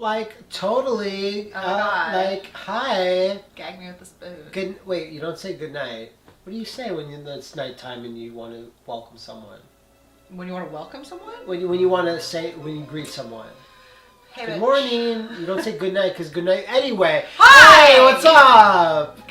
Like, totally. Like, hi. Gag me with the spoon. Wait, you don't say good night. What do you say when it's nighttime and you want to welcome someone? When you want to welcome someone? When you want to say, when you greet someone. Hey, good bitch. morning. You don't say good night because good night. Anyway. Hi! Hey, what's up?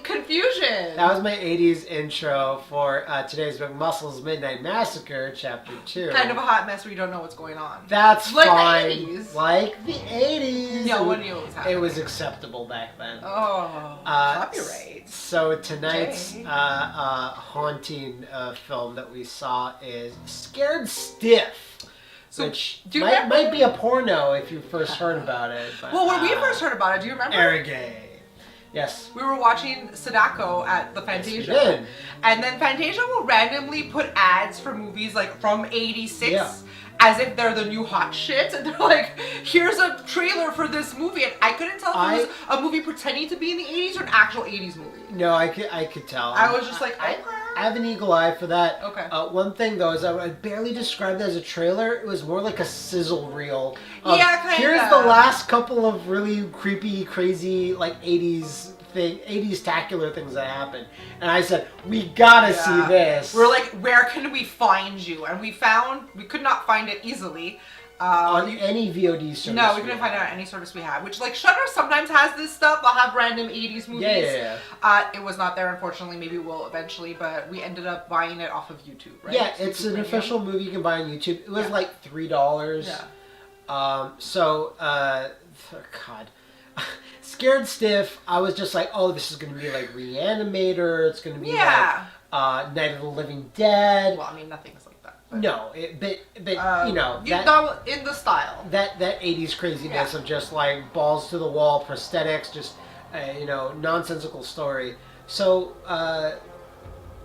Confusion. That was my 80s intro for today's McMuscles Midnight Massacre, Chapter 2. Kind of a hot mess where you don't know what's going on. That's like fine. The 80s. Like the 80s. No one knew what was happening. It was acceptable back then. Oh, copyright. So tonight's haunting film that we saw is Scared Stiff. So, which do you might be a porno if you first heard about it. But, well, when we first heard about it, do you remember? Arrogay. Yes. We were watching Sadako at the Fantasia. Yes, we did. And then Fantasia will randomly put ads for movies like from 86 yeah. as if they're the new hot shit. And they're like, here's a trailer for this movie. And I couldn't tell if it was a movie pretending to be in the 80s or an actual 80s movie. No, I could tell. I was just like, I have an eagle eye for that. Okay. One thing though is I barely described it as a trailer. It was more like a sizzle reel. Yeah, kind of. Here's the last couple of really creepy, crazy, like 80s tacular things that happened. And I said, we gotta see this. We're like, where can we find you? And we could not find it easily. On any VOD service. No, we couldn't find it on any service we had. Which, like, Shudder sometimes has this stuff. They'll have random 80s movies. Yeah. It was not there, unfortunately. Maybe we'll eventually, but we ended up buying it off of YouTube, right? Yeah, it's an official movie you can buy on YouTube. It was like $3. Yeah. God. Scared Stiff, I was just like, oh, this is going to be like Reanimator. It's going to be like Night of the Living Dead. Well, I mean, nothing's like that. But, no, but you know. In the style. That 80s craziness of just like balls to the wall, prosthetics, just, nonsensical story. So,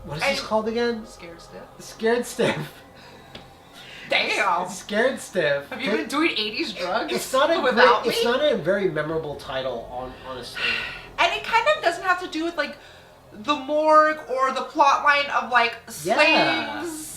what is this called again? Scared Stiff. Scared Stiff. Damn. Scared Stiff. Have you been doing 80s drugs? It's not a very memorable title, honestly. And it kind of doesn't have to do with like the morgue or the plot line of like slaves.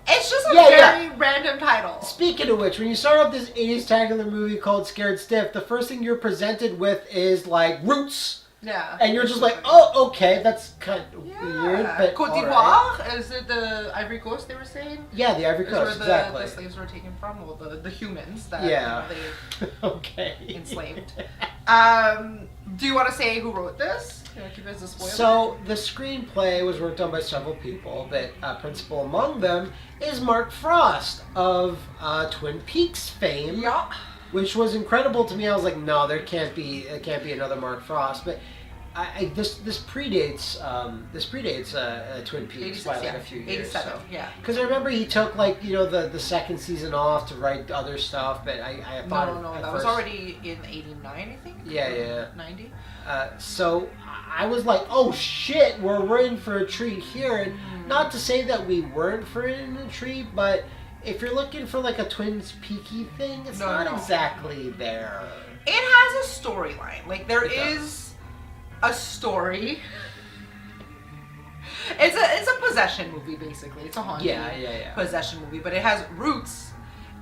It's just a very random title. Speaking of which, when you start off this 80s tacular movie called Scared Stiff, the first thing you're presented with is like roots. Yeah. And you're just like, oh, okay, that's kind of weird, but Côte d'Ivoire? Is it the Ivory Coast they were saying? Yeah, the Ivory Coast, exactly. The slaves were taken from, well, the humans that they enslaved. Do you want to say who wrote this? Can I keep it as a spoiler? So, the screenplay was worked on by several people, but principal among them is Mark Frost of Twin Peaks fame. Yeah. Which was incredible to me. I was like, no, there can't be another Mark Frost. But this predates Twin Peaks by like a few years. 87, Because I remember he took like the second season off to write other stuff, but I thought no, that was already in 89, I think. Yeah. 90. So I was like, oh shit, we're in for a treat here, and not to say that we weren't for in a treat, but. If you're looking for like a Twin Peaky thing, it's not exactly there. It has a storyline. Like there is a story. It's a possession movie basically. It's a haunting possession movie, but it has roots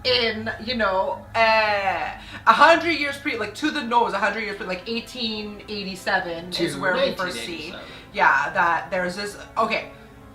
in 100 years to the nose. 100 years pre, like 1887 is where we first see. Yeah, that there's this. Okay.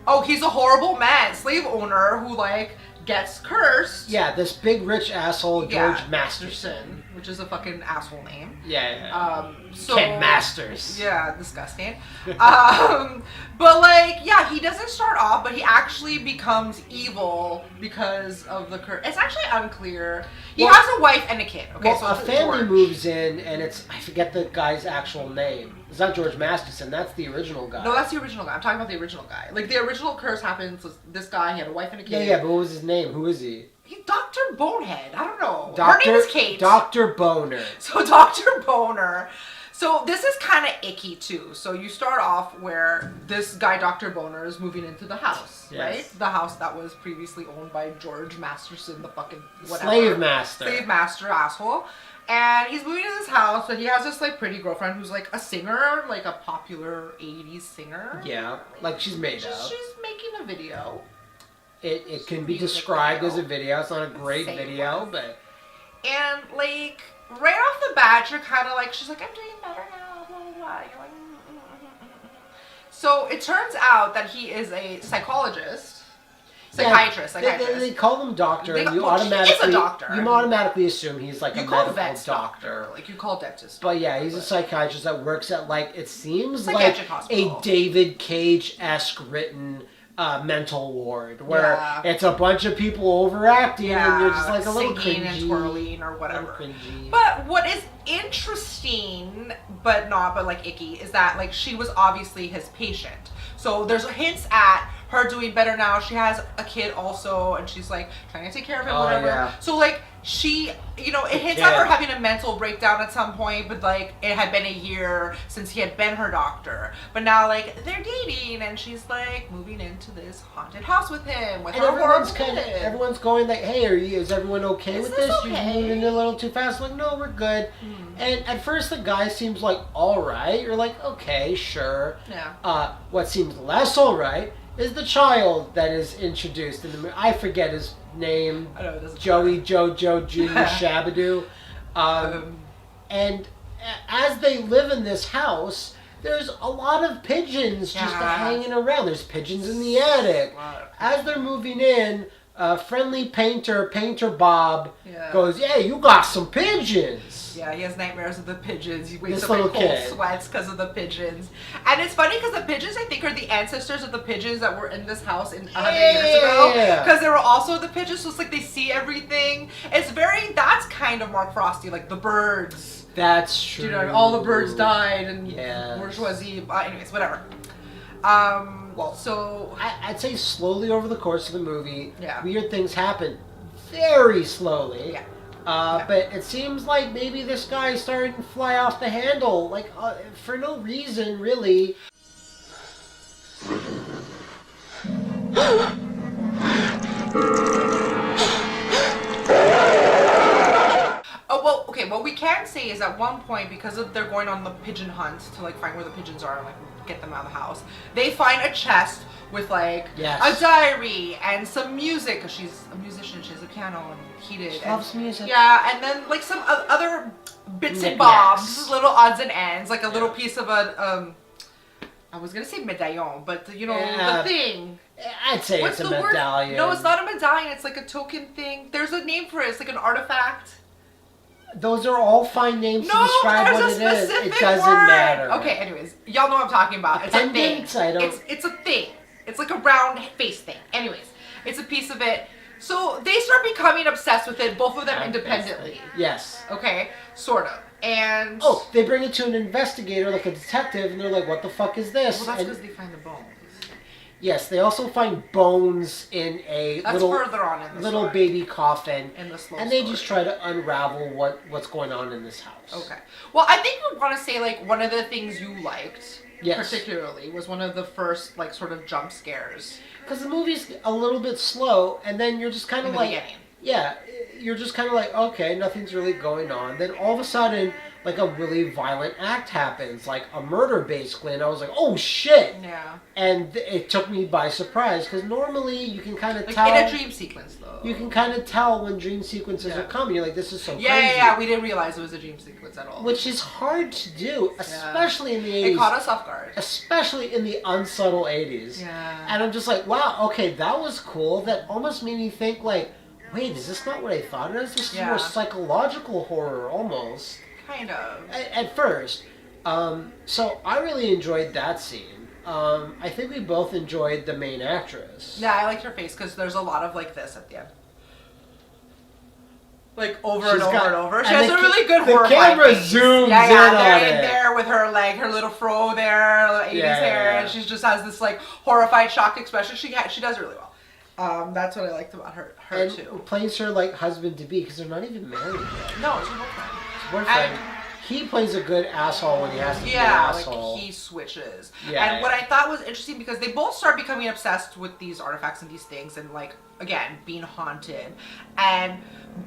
Oh, he's a horrible man, slave owner who like. Gets cursed. Yeah, this big rich asshole, George Masterson. Which is a fucking asshole name. Yeah. Ken Masters. Yeah, disgusting. But like, he doesn't start off, but he actually becomes evil because of the curse. It's actually unclear. He has a wife and a kid. Okay, so a family moves in, and I forget the guy's actual name. It's not George Masterson. That's the original guy. No, that's the original guy. I'm talking about the original guy. Like, the original curse happens. This guy, he had a wife and a kid. Yeah, but what was his name? Who is he? He's Dr. Bonehead. I don't know. Her name is Kate. Dr. Boner. So, Dr. Boner. So, this is kind of icky, too. So, you start off where this guy, Dr. Boner, is moving into the house, right? The house that was previously owned by George Masterson, the fucking whatever. Slave master. Slave master asshole. And he's moving to this house, but he has this, like, pretty girlfriend who's, like, a singer, like, a popular 80s singer. Yeah, like, she's made up. She's making a video. It can be described as a video. It's not a great video, but... And, like, right off the bat, you're kind of like, she's like, I'm doing better now, blah, blah, blah. You're like, So it turns out that he is a psychiatrist. They call him doctor, and you automatically assume he's like a medical doctor. Like you call dentist. But yeah, he's a psychiatrist that works at like, it seems like hospital. A David Cage-esque written mental ward where it's a bunch of people overacting and you're just like a little singing cringy and twirling or whatever. But what is interesting, but like icky, is that like she was obviously his patient. So there's hints at her doing better now. She has a kid also, and she's like trying to take care of him, whatever. Yeah. So like she, it hints at her having a mental breakdown at some point, but like it had been a year since he had been her doctor. But now like they're dating, and she's like moving into this haunted house with him. With and everyone's going like, "Hey, is everyone okay with this? Okay? You're moving a little too fast." Like, no, we're good. And at first the guy seems like all right. You're like, okay, sure. Yeah. What seems less all right is the child that is introduced in the movie. I forget his name. I know, it doesn't Joey Jojo Jr. Shabadoo. And as they live in this house, there's a lot of pigeons just hanging around. There's pigeons in the attic. As they're moving in, friendly painter Bob goes, "Yeah, you got some pigeons." Yeah, he has nightmares of the pigeons. He wakes up in cold sweats because of the pigeons. And it's funny because the pigeons, I think, are the ancestors of the pigeons that were in this house 100 years ago. Because they were also the pigeons, so it's like they see everything. That's kind of Mark Frosty, like the birds. That's true. All the birds died and bourgeoisie. Anyways, whatever. So I'd say slowly over the course of the movie, weird things happen. Very slowly. Yeah. But it seems like maybe this guy's starting to fly off the handle, like for no reason, really. What we can say is at one point, because they're going on the pigeon hunt to like find where the pigeons are and like get them out of the house, they find a chest with like a diary and some music, because she's a musician, she has a piano and heated. She loves music. Yeah, and then like some other bits and bobs, little odds and ends, like a little piece of a I was gonna say medallion, but the thing. I'd say it's a medallion. Word? No, it's not a medallion. It's like a token thing. There's a name for it. It's like an artifact. Those are all fine names to describe what it is. It doesn't matter. Okay, anyways, y'all know what I'm talking about. It's a thing. It's a thing. It's like a round face thing. Anyways, it's a piece of it. So they start becoming obsessed with it, both of them independently. Yes. Okay, sort of. And they bring it to an investigator, like a detective, and they're like, "What the fuck is this?" Well, that's because they find the bones. Yes, they also find bones in a further on in the little story. Baby coffin, in the slow and they story. just try to unravel what's going on in this house. Okay. Well, I think we want to say like one of the things you liked particularly was one of the first like sort of jump scares. Because the movie's a little bit slow, and then you're just kind of like, you're just kind of like, okay, nothing's really going on. Then all of a sudden, like a really violent act happens, like a murder basically, and I was like, oh shit! Yeah. And it took me by surprise, because normally you can kind of tell. In a dream sequence, though. You can kind of tell when dream sequences are coming. You're like, this is so crazy. Yeah, we didn't realize it was a dream sequence at all. Which is hard to do, especially in the 80s. It caught us off guard. Especially in the unsubtle 80s. Yeah. And I'm just like, wow, okay, that was cool. That almost made me think like, wait, is this not what I thought it was? This is more psychological horror, almost. Kind of. At first. So I really enjoyed that scene. I think we both enjoyed the main actress. Yeah, I liked her face because there's a lot of like this at the end. Like over and over. She has a really good horror. The camera zooms in on it. There with her like her little fro there, 80s hair, and she just has this like horrified, shocked expression. She does really well. That's what I liked about her too. Plays her like husband to be, because they're not even married yet. No, it's her boyfriend. He plays a good asshole when he has to be an asshole. Like he switches. Yeah, and what I thought was interesting, because they both start becoming obsessed with these artifacts and these things, and like again, being haunted.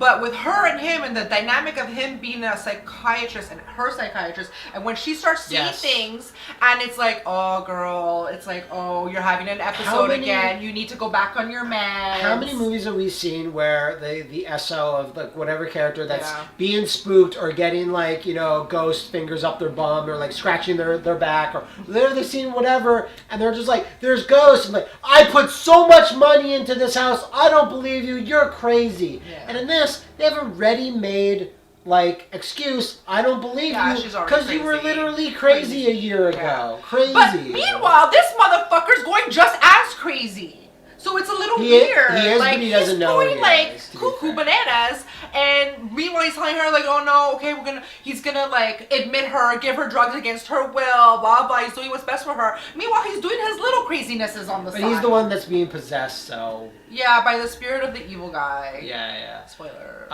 But with her and him and the dynamic of him being a psychiatrist and her psychiatrist, and when she starts seeing things and it's like, oh girl, it's like, oh, you're having an episode again, you need to go back on your meds. How many movies have we seen where the SO of like whatever character that's being spooked or getting like, you know, ghost fingers up their bum or like scratching their back or they're seeing whatever and they're just like, there's ghosts and like, I put so much money into this house, I don't believe you, you're crazy. And in this, they have a ready-made like excuse. I don't believe you because you were literally crazy a year ago. Crazy. But meanwhile, this motherfucker's going just as crazy. So it's a little weird. He is, like, but he doesn't know. He's going like cuckoo bananas, and meanwhile he's telling her like, "Oh no, okay, he's gonna like admit her, give her drugs against her will, blah blah. He's doing what's best for her." Meanwhile, he's doing his little crazinesses on the side. But he's the one that's being possessed, so. Yeah, by the spirit of the evil guy. Yeah. Spoiler.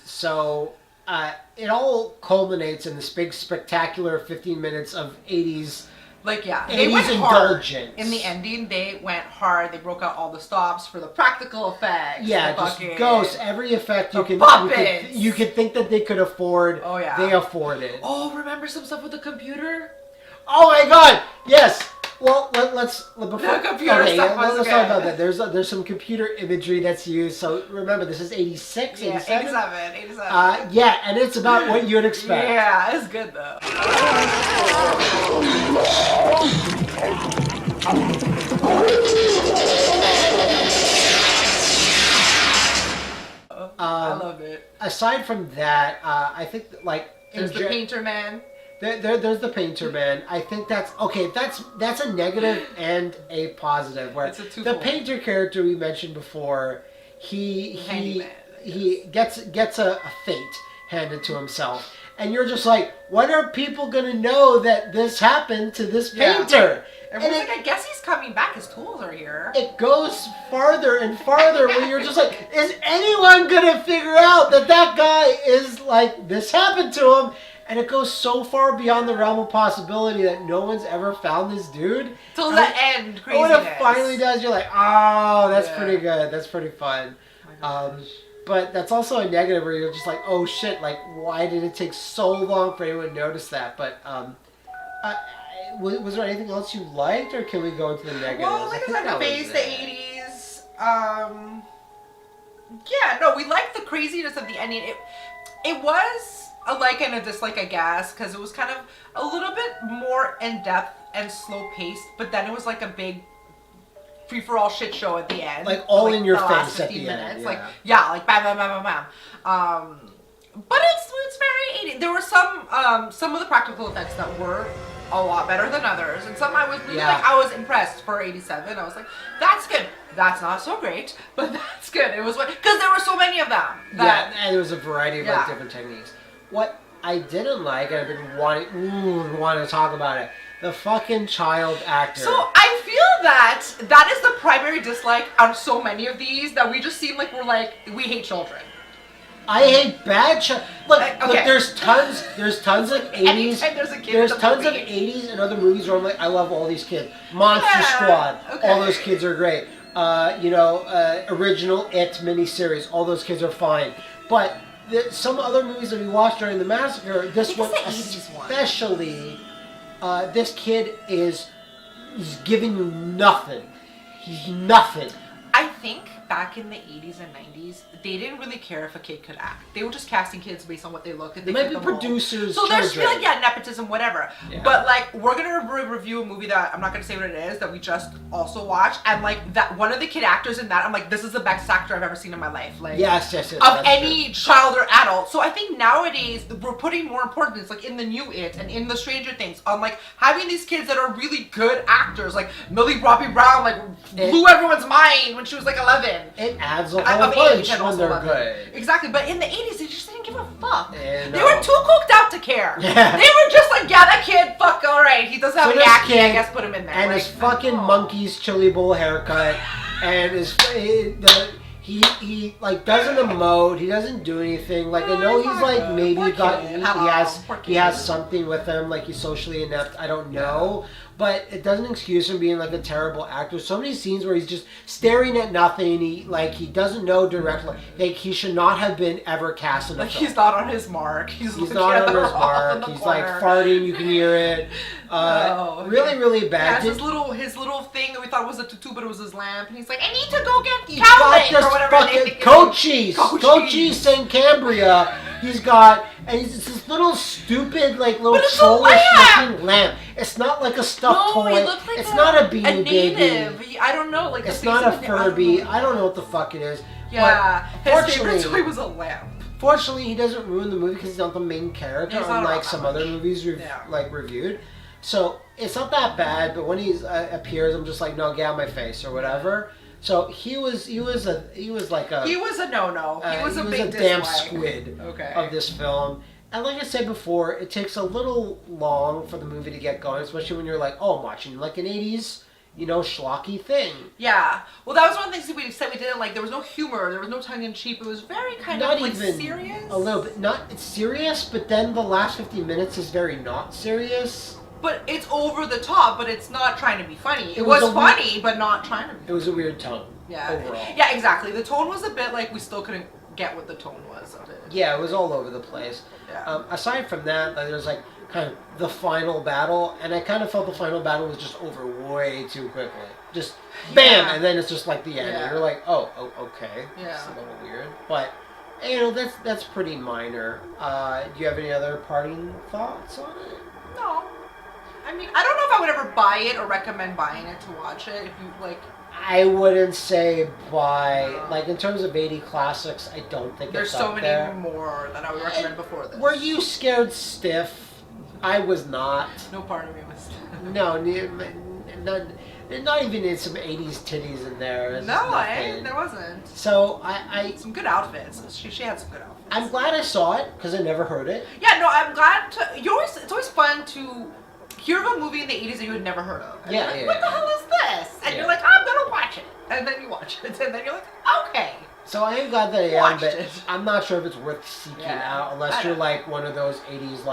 So it all culminates in this big spectacular 15 minutes of 80s. Like, yeah, they went hard. In the ending, they went hard. They broke out all the stops for the practical effects. Yeah, just ghosts. Every effect you could think that they could afford. Oh, yeah. They afforded. Oh, remember some stuff with the computer? Oh, my God! Yes! Well, let's before let's talk about that. There's some computer imagery that's used. So remember, this is 86, 87? 87. Yeah, and it's about what you'd expect. Yeah, it's good though. I love it. Aside from that, I think like there's the painter man. There's the painter man. I think that's okay. That's a negative and a positive. Where the painter character we mentioned before, he gets a fate handed to himself, and you're just like, when are people gonna know that this happened to this painter? Everyone's like, I guess he's coming back. His tools are here. It goes farther and farther where you're just like, is anyone gonna figure out that guy is like this happened to him? And it goes so far beyond the realm of possibility that no one's ever found this dude. Till the end, craziness. When it finally does, you're like, oh, that's pretty good. That's pretty fun. But that's also a negative where you're just like, oh shit, like why did it take so long for anyone to notice that? But was there anything else you liked, or can we go into the negatives? Well, like I said, the base, the 80s. Yeah, no, we liked the craziness of the ending. It was a like and a dislike, I guess, because it was kind of a little bit more in depth and slow paced, but then it was like a big free for all shit show at the end, like all in your face last 15 at the minutes. End. Like bam, bam, bam, bam, bam. But it's very 80. There were some of the practical effects that were a lot better than others, and some I was really I was impressed for 87. I was like, that's good. That's not so great, but that's good. It was because there were so many of them. And there was a variety of like different techniques. What I didn't like, and I've been wanting to talk about it, the fucking child actor. So I feel that is the primary dislike on so many of these, that we just seem like we hate children. I hate bad children. Look, there's tons of 80s. There's tons of 80s and other movies where I'm like, I love all these kids. Monster Squad, all those kids are great. Original It miniseries, all those kids are fine. But some other movies that we watched during the Massacre, this one especially, this kid is giving you nothing. He's nothing. I think back in the 80s and 90s, they didn't really care if a kid could act. They were just casting kids based on what they looked. They might be producers. So there's nepotism, whatever. Yeah. But like, we're gonna review a movie that I'm not gonna say what it is, that we just also watched, and like that one of the kid actors in that, I'm like, this is the best actor I've ever seen in my life. Like, yes, of any child or adult. So I think nowadays we're putting more importance, like in the new It and in the Stranger Things, on like having these kids that are really good actors. Like Millie Bobby Brown, like blew everyone's mind when she was like 11. It adds a whole bunch when they're good. Exactly, but in the 80s, they just didn't give a fuck. They were too cooked out to care. Yeah. They were just like, yeah, that kid, fuck, alright, he doesn't have any acting, I guess put him in there. And his fucking monkey's chili bowl haircut, and he like doesn't emote, he doesn't do anything. Like I know he's like he has something with him, like he's socially inept, I don't know. but it doesn't excuse him being like a terrible actor. So many scenes where he's just staring at nothing. He doesn't know directly. Like he should not have been ever cast in a film. He's not on his mark. He's not on his mark. He's like farting. You can hear it. Really, really bad. Yeah, his little thing that we thought was a tutu, but it was his lamp. And he's like, I need to go get cow or whatever. Fucking Cochise St. Cambria. He's got, and it's this little stupid, like, little trollish looking lamp. It's not like a stuffed toy. It looks like it's not a Beanie Baby. I don't know. Like it's not a Furby. I don't know what the fuck it is. Yeah, his favorite toy was a lamp. Fortunately, he doesn't ruin the movie because he's not the main character, unlike some other movies we've reviewed. So it's not that bad. But when he appears, I'm just like, no, get out of my face or whatever. So he was a no-no. He was a big damn squid of this film. And like I said before, it takes a little long for the movie to get going, especially when you're like, oh, I'm watching like an 80s, schlocky thing. Yeah. Well, that was one of the things we said we didn't like. There was no humor. There was no tongue-in-cheek. It was very kind of like serious. A little bit. It's serious, but then the last 50 minutes is very not serious. But it's over the top, but it's not trying to be funny. It was funny, but not trying to be. It was a weird tone. Yeah. Overall. Yeah, exactly. The tone was a bit like we still couldn't get what the tone was of it. Yeah, it was all over the place. Yeah. Aside from that, there's like kind of the final battle, and I kind of felt the final battle was just over way too quickly. Just bam, and then it's just like the end. Yeah. And you're like, oh, okay. Yeah. It's a little weird, but that's pretty minor. Do you have any other parting thoughts on it? No. I mean, I don't know if I would ever buy it or recommend buying it to watch it. If you like, I wouldn't say buy. Like in terms of 80 classics, I don't think there's so many more that I would recommend before this. Were you scared stiff? I was not. No part of me was stiff. No, not even in some 80s titties in there. There wasn't. So I some good outfits. She had some good outfits. I'm glad I saw it because I never heard it. Yeah, no, I'm glad to. It's always fun to hear of a movie in the 80s that you had never heard of. And yeah, what the hell is this? And you're like, I'm gonna watch it. And then you watch it. And then you're like, okay. So I am glad that I am, but I'm not sure if it's worth seeking out unless you're like one of those 80s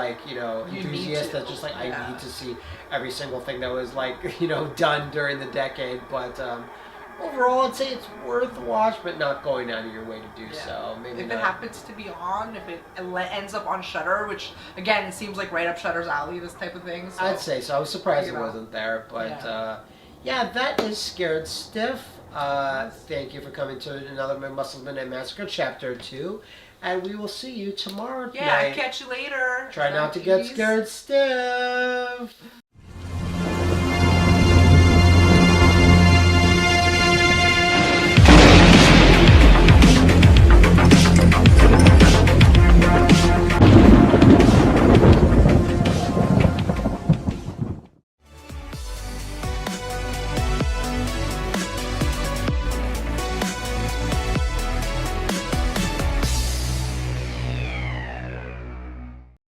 enthusiasts that's just like, I need to see every single thing that was done during the decade. But overall, I'd say it's worth a watch, but not going out of your way to do so. Maybe if it happens to be on, if it ends up on Shudder, which again seems like right up Shudder's alley, this type of thing. So, I'd say so. I was surprised it wasn't there, but that is Scared Stiff. Thank you for coming to another McMuscles Midnight Massacre Chapter 2, and we will see you tomorrow night. Yeah, catch you later. Try not to get scared stiff.